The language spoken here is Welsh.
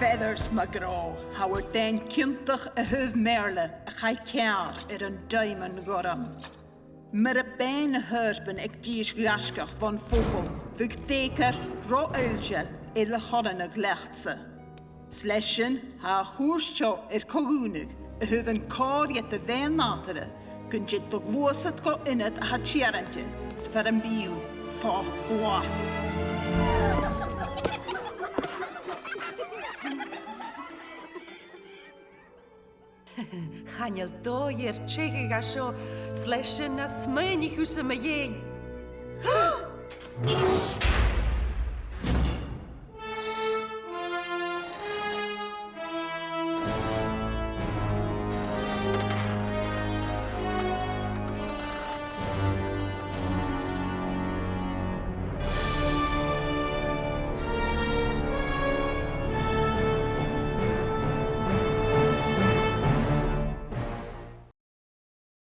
Feathers magro, hawr den kintach a huv merle, a chai cear an diamond goram. Mar a ben a hurben ag dies graskach van fogel, vig teker ro eilje le chodden a glechtse. Slesjen ha hoersjo kolúnig, a huv an kariet a ven natere, kun je de loset go in het a ha tjerentje, sfer an biu, fa glas. Chanel doir tšegiga šo slešena smenjih u sama jeń.